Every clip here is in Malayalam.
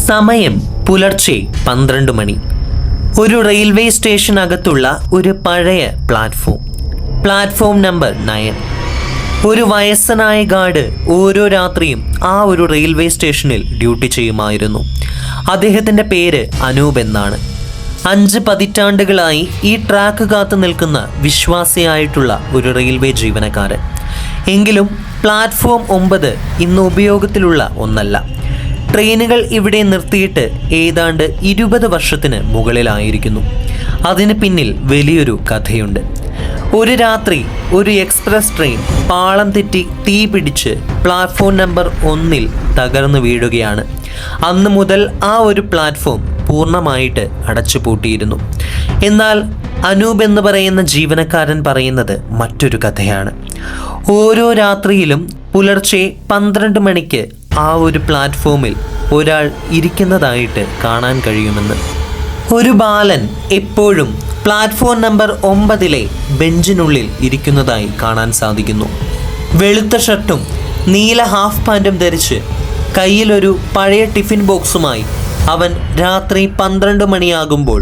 സമയം പുലർച്ചെ 12 മണി. ഒരു റെയിൽവേ സ്റ്റേഷനകത്തുള്ള ഒരു പഴയ പ്ലാറ്റ്ഫോം നമ്പർ 9. ഒരു വയസ്സനായ ഗാർഡ് ഓരോ രാത്രിയും ആ ഒരു റെയിൽവേ സ്റ്റേഷനിൽ ഡ്യൂട്ടി ചെയ്യുമായിരുന്നു. അദ്ദേഹത്തിൻ്റെ പേര് അനൂപ് എന്നാണ്. 5 പതിറ്റാണ്ടുകളായി ഈ ട്രാക്ക് കാത്തു നിൽക്കുന്ന വിശ്വാസിയായിട്ടുള്ള ഒരു റെയിൽവേ ജീവനക്കാരൻ. എങ്കിലും പ്ലാറ്റ്ഫോം 9 ഇന്ന് ഉപയോഗത്തിലുള്ള ഒന്നല്ല. ട്രെയിനുകൾ ഇവിടെ നിർത്തിയിട്ട് ഏതാണ്ട് 20 വർഷത്തിന് മുകളിലായിരിക്കുന്നു. അതിന് പിന്നിൽ വലിയൊരു കഥയുണ്ട്. ഒരു രാത്രി ഒരു എക്സ്പ്രസ് ട്രെയിൻ പാളം തെറ്റി തീ പിടിച്ച് പ്ലാറ്റ്ഫോം നമ്പർ 1 തകർന്നു വീഴുകയാണ്. അന്ന് മുതൽ ആ ഒരു പ്ലാറ്റ്ഫോം പൂർണ്ണമായിട്ട് അടച്ചുപൂട്ടിയിരുന്നു. എന്നാൽ അനൂപ് എന്ന് പറയുന്ന ജീവനക്കാരൻ പറയുന്നത് മറ്റൊരു കഥയാണ്. ഓരോ രാത്രിയിലും പുലർച്ചെ 12 മണിക്ക് ആ ഒരു പ്ലാറ്റ്ഫോമിൽ ഒരാൾ ഇരിക്കുന്നതായിട്ട് കാണാൻ കഴിയുമെന്ന്. ഒരു ബാലൻ എപ്പോഴും പ്ലാറ്റ്ഫോം നമ്പർ 9 ബെഞ്ചിനുള്ളിൽ ഇരിക്കുന്നതായി കാണാൻ സാധിക്കുന്നു. വെളുത്ത ഷർട്ടും നീല ഹാഫ് പാൻറ്റും ധരിച്ച് കയ്യിലൊരു പഴയ ടിഫിൻ ബോക്സുമായി അവൻ രാത്രി 12 മണിയാകുമ്പോൾ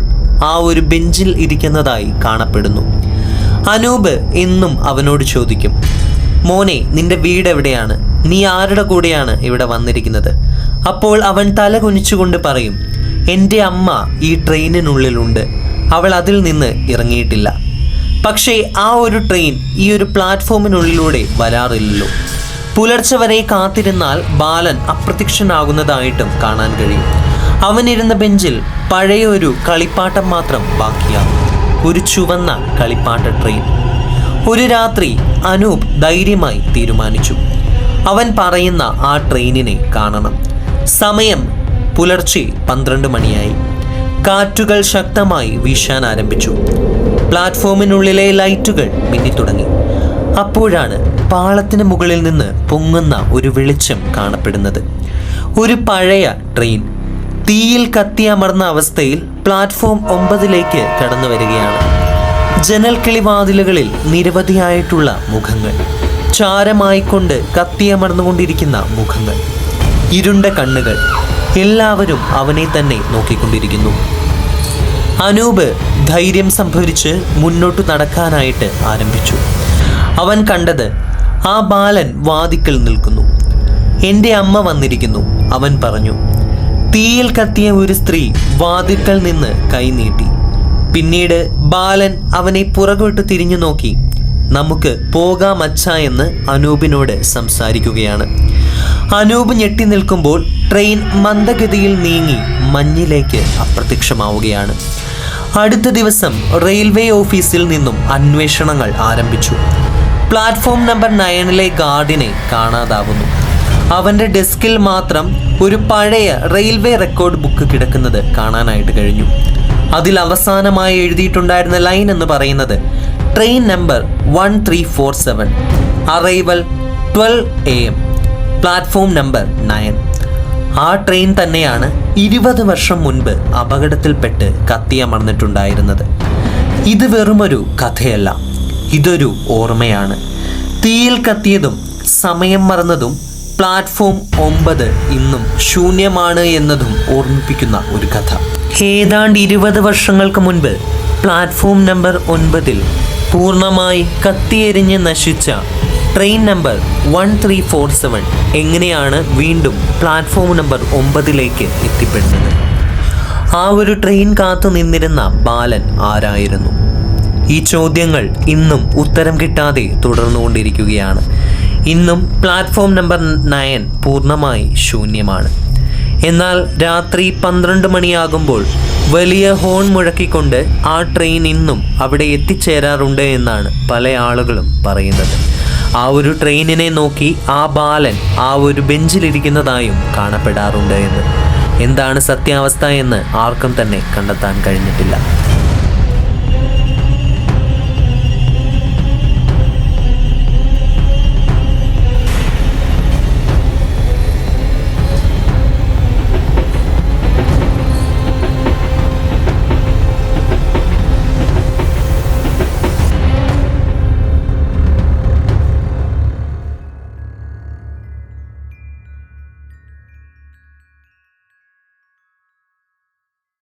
ആ ഒരു ബെഞ്ചിൽ ഇരിക്കുന്നതായി കാണപ്പെടുന്നു. അനൂപ് എന്നും അവനോട് ചോദിക്കും, മോനെ, നിന്റെ വീട് എവിടെയാണ്? നീ ആരുടെ കൂടെയാണ് ഇവിടെ വന്നിരിക്കുന്നത്? അപ്പോൾ അവൻ തല കുനിച്ചുകൊണ്ട് പറയും, എൻ്റെ അമ്മ ഈ ട്രെയിനിനുള്ളിലുണ്ട്, അവൾ അതിൽ നിന്ന് ഇറങ്ങിയിട്ടില്ല. പക്ഷേ ആ ഒരു ട്രെയിൻ ഈ ഒരു പ്ലാറ്റ്ഫോമിനുള്ളിലൂടെ വരാറില്ലല്ലോ. പുലർച്ചെ വരെ കാത്തിരുന്നാൽ ബാലൻ അപ്രത്യക്ഷനാകുന്നതായിട്ടും കാണാൻ കഴിയും. അവനിരുന്ന ബെഞ്ചിൽ പഴയ ഒരു കളിപ്പാട്ടം മാത്രം ബാക്കിയാകും, ഒരു ചുവന്ന കളിപ്പാട്ട ട്രെയിൻ. ഒരു രാത്രി അനൂപ് ധൈര്യമായി തീരുമാനിച്ചു, അവൻ പറയുന്ന ആ ട്രെയിനിനെ കാണണം. സമയം പുലർച്ചെ 12 മണിയായി. കാറ്റുകൾ ശക്തമായി വീശാൻ ആരംഭിച്ചു. പ്ലാറ്റ്ഫോമിനുള്ളിലെ ലൈറ്റുകൾ മിന്നിത്തുടങ്ങി. അപ്പോഴാണ് പാളത്തിന് മുകളിൽ നിന്ന് പൊങ്ങുന്ന ഒരു വെളിച്ചം കാണപ്പെടുന്നത്. ഒരു പഴയ ട്രെയിൻ തീയിൽ കത്തിയമർന്ന അവസ്ഥയിൽ പ്ലാറ്റ്ഫോം 9 കടന്നു വരികയാണ്. ജനൽ കിളിവാതിലുകളിൽ നിരവധിയായിട്ടുള്ള മുഖങ്ങൾ, ചാരമായിക്കൊണ്ട് കത്തിയമർന്നുകൊണ്ടിരിക്കുന്ന മുഖങ്ങൾ, ഇരുണ്ട കണ്ണുകൾ, എല്ലാവരും അവനെ തന്നെ നോക്കിക്കൊണ്ടിരിക്കുന്നു. അനൂപ് ധൈര്യം സംഭരിച്ച് മുന്നോട്ട് നടക്കാനായിട്ട് ആരംഭിച്ചു. അവൻ കണ്ടത് ആ ബാലൻ വാതിക്കൽ നിൽക്കുന്നു. എൻ്റെ അമ്മ വന്നിരിക്കുന്നു, അവൻ പറഞ്ഞു. തീയിൽ കത്തിയ ഒരു സ്ത്രീ വാതിക്കൽ നിന്ന് കൈനീട്ടി. പിന്നീട് ബാലൻ അവനെ പുറകോട്ട് തിരിഞ്ഞു നോക്കി, നമുക്ക് പോകാമച്ച എന്ന് അനൂപിനോട് സംസാരിക്കുകയാണ്. അനൂപ് ഞെട്ടി നിൽക്കുമ്പോൾ ട്രെയിൻ മന്ദഗതിയിൽ നീങ്ങി മഞ്ഞിലേക്ക് അപ്രത്യക്ഷമാവുകയാണ്. അടുത്ത ദിവസം റെയിൽവേ ഓഫീസിൽ നിന്നും അന്വേഷണങ്ങൾ ആരംഭിച്ചു. Platform number 9 ഗാർഡിനെ കാണാതാവുന്നു. അവൻ്റെ ഡെസ്കിൽ മാത്രം ഒരു പഴയ റെയിൽവേ റെക്കോർഡ് ബുക്ക് കിടക്കുന്നത് കാണാനായിട്ട് കഴിഞ്ഞു. അതിൽ അവസാനമായി എഴുതിയിട്ടുണ്ടായിരുന്ന ലൈൻ എന്ന് പറയുന്നത് train number 1347, arrival 12 AM, platform number 9. ആ ട്രെയിൻ തന്നെയാണ് 20 വർഷം മുൻപ് അപകടത്തിൽപ്പെട്ട് കത്തിയമർന്നിട്ടുണ്ടായിരുന്നത്. ഇത് വെറുമൊരു കഥയല്ല, ഇതൊരു ഓർമ്മയാണ്. തീയിൽ കത്തിയതും സമയം മറന്നതും പ്ലാറ്റ്ഫോം 9 ഇന്നും ശൂന്യമാണ് എന്നതും ഓർമ്മിപ്പിക്കുന്ന ഒരു കഥ. ഏതാണ്ട് 20 വർഷങ്ങൾക്ക് മുൻപ് പ്ലാറ്റ്ഫോം നമ്പർ 9 പൂർണ്ണമായി കത്തിയെരിഞ്ഞ് നശിച്ച ട്രെയിൻ നമ്പർ 1347 എങ്ങനെയാണ് വീണ്ടും പ്ലാറ്റ്ഫോം നമ്പർ 9 എത്തിപ്പെടുന്നത്? ആ ഒരു ട്രെയിൻ കാത്തു നിന്നിരുന്ന ബാലൻ ആരായിരുന്നു? ഈ ചോദ്യങ്ങൾ ഇന്നും ഉത്തരം കിട്ടാതെ തുടർന്നുകൊണ്ടിരിക്കുകയാണ്. ഇന്നും പ്ലാറ്റ്ഫോം നമ്പർ 9 പൂർണ്ണമായി ശൂന്യമാണ്. എന്നാൽ രാത്രി 12 മണിയാകുമ്പോൾ വലിയ ഹോൺ മുഴക്കിക്കൊണ്ട് ആ ട്രെയിൻ ഇന്നും അവിടെ എത്തിച്ചേരാറുണ്ട് എന്നാണ് പല ആളുകളും പറയുന്നത്. ആ ഒരു ട്രെയിനിനെ നോക്കി ആ ബാലൻ ആ ഒരു ബെഞ്ചിലിരിക്കുന്നതായും കാണപ്പെടാറുണ്ട് എന്ന്. എന്താണ് സത്യാവസ്ഥ എന്ന് ആർക്കും തന്നെ കണ്ടെത്താൻ കഴിഞ്ഞിട്ടില്ല.